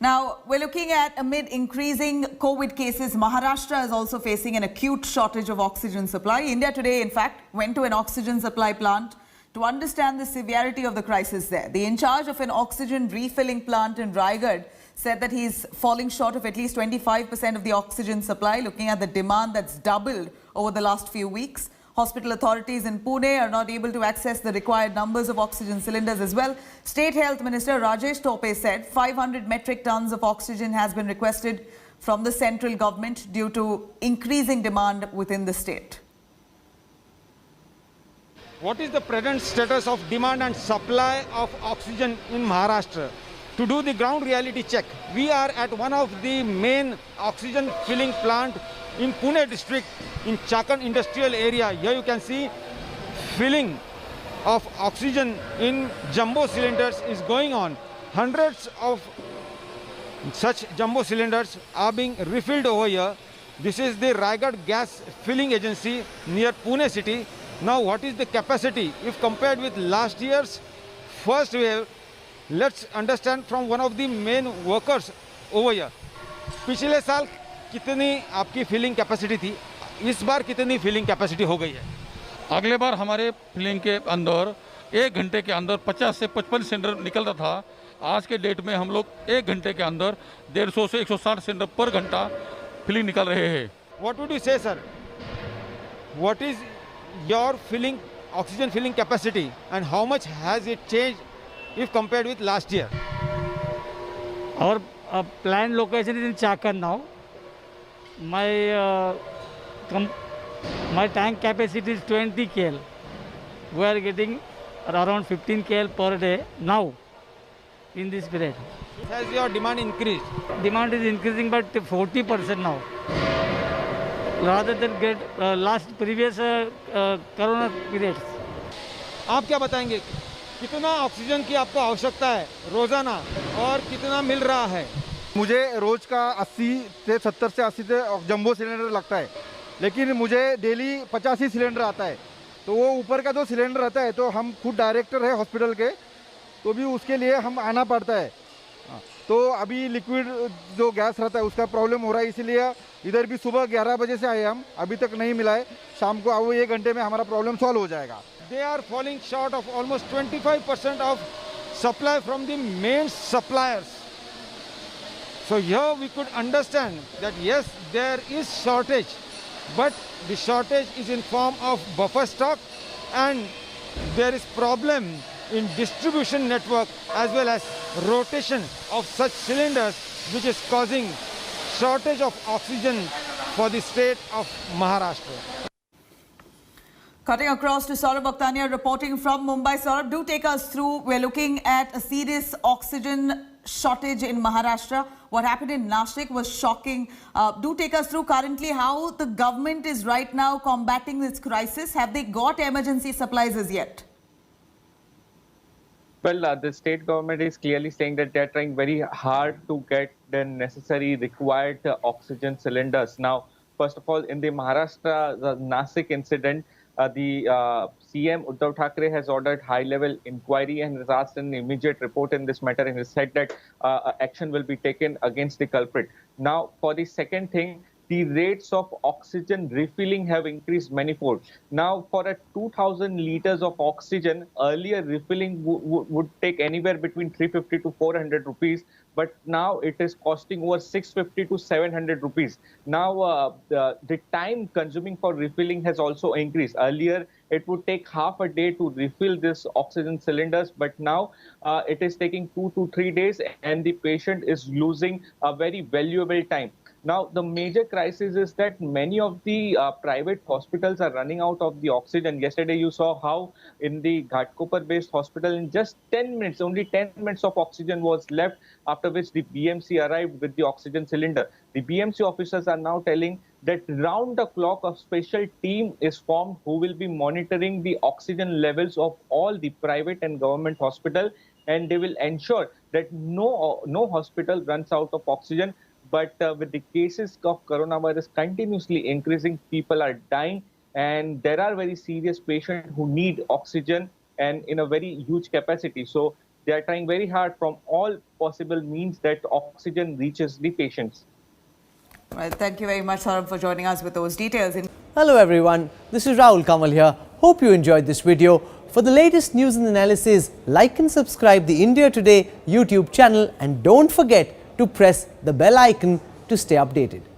Now, we're looking at amid increasing COVID cases, Maharashtra is also facing an acute shortage of oxygen supply. India today, in fact, went to an oxygen supply plant to understand the severity of the crisis there. The in charge of an oxygen refilling plant in Raigad said that he's falling short of at least 25% of the oxygen supply, looking at the demand that's doubled over the last few weeks. Hospital authorities in Pune are not able to access the required numbers of oxygen cylinders as well. State Health Minister Rajesh Tope said 500 metric tons of oxygen has been requested from the central government due to increasing demand within the state. What is the present status of demand and supply of oxygen in Maharashtra? To do the ground reality check, we are at one of the main oxygen filling plant in Pune district in Chakan industrial area. Here you can see filling of oxygen in jumbo cylinders is going on. Hundreds of such jumbo cylinders are being refilled over here. This is the Raigad gas filling agency near Pune city. Now what is the capacity if compared with last year's first wave? Let's understand from one of the main workers over here. पिछले साल कितनी आपकी filling capacity थी, इस बार कितनी filling capacity हो गई है? अगले बार हमारे फिलिंग के अंदर 1 घंटे के अंदर 50 से 55 सिलेंडर निकलता था। आज के डेट में हम लोग 1 घंटे के अंदर 150 से 160 सिलेंडर पर घंटा फिलिंग निकल रहे हैं। What would you say, sir? What is your filling oxygen filling capacity and how much has it changed if compared with last year? Our planned location is in Chakan now. My tank capacity is 20 KL. We are getting around 15 KL per day now in this period. Has your demand increased? Demand is increasing by 40% now. Rather than get previous corona periods. आप क्या बताएंगे कितना oxygen की आपको आवश्यकता है रोजाना और कितना मिल रहा है? मुझे रोज का 80 से 70 से 80 से जंबो सिलेंडर लगता है, लेकिन मुझे डेली 85 सिलेंडर आता है। तो वो ऊपर का जो सिलेंडर रहता है तो हम खुद डायरेक्टर है हॉस्पिटल के, तो भी उसके लिए हम आना पड़ता है। तो अभी लिक्विड जो गैस रहता है उसका प्रॉब्लम हो रहा है, इसीलिए इधर भी सुबह 11 बजे से आए हम, अभी तक नहीं मिला है। शाम को अब 1 घंटे में हमारा प्रॉब्लम सॉल्व हो जाएगा। They are falling short of almost 25% of supply from the main suppliers. So here we could understand that yes, there is shortage, but the shortage is in form of buffer stock and there is problem in distribution network as well as rotation of such cylinders, which is causing shortage of oxygen for the state of Maharashtra. Cutting across to Saurabh Bhaktania reporting from Mumbai. Saurabh, do take us through. We're looking at a serious oxygen shortage in Maharashtra. What happened in Nashik was shocking. Do take us through currently how the government is right now combating this crisis. Have they got emergency supplies as yet? Well, the state government is clearly saying that they're trying very hard to get the necessary required oxygen cylinders. Now, first of all, in the Maharashtra, the Nashik incident, the CM Uddhav Thackeray has ordered high-level inquiry and has asked an immediate report in this matter and has said that action will be taken against the culprit. Now, for the second thing, the rates of oxygen refilling have increased manifold. Now, for a 2,000 liters of oxygen, earlier refilling would take anywhere between 350 to 400 rupees, but now it is costing over 650 to 700 rupees. Now, the time consuming for refilling has also increased. Earlier, it would take half a day to refill this oxygen cylinders, but now it is taking 2 to 3 days and the patient is losing a very valuable time. Now, the major crisis is that many of the private hospitals are running out of the oxygen. Yesterday, you saw how in the Ghatkopar-based hospital, in just 10 minutes, only 10 minutes of oxygen was left, after which the BMC arrived with the oxygen cylinder. The BMC officers are now telling that round the clock a special team is formed who will be monitoring the oxygen levels of all the private and government hospitals, and they will ensure that no hospital runs out of oxygen. But with the cases of coronavirus continuously increasing, people are dying and there are very serious patients who need oxygen and in a very huge capacity. So They are trying very hard from all possible means that oxygen reaches the patients. Well, thank you very much, Saurabh, for joining us with those details. Hello everyone, this is Rahul Kamal here. Hope you enjoyed this video. For the latest news and analysis, like and subscribe the India Today YouTube channel and don't forget to press the bell icon to stay updated.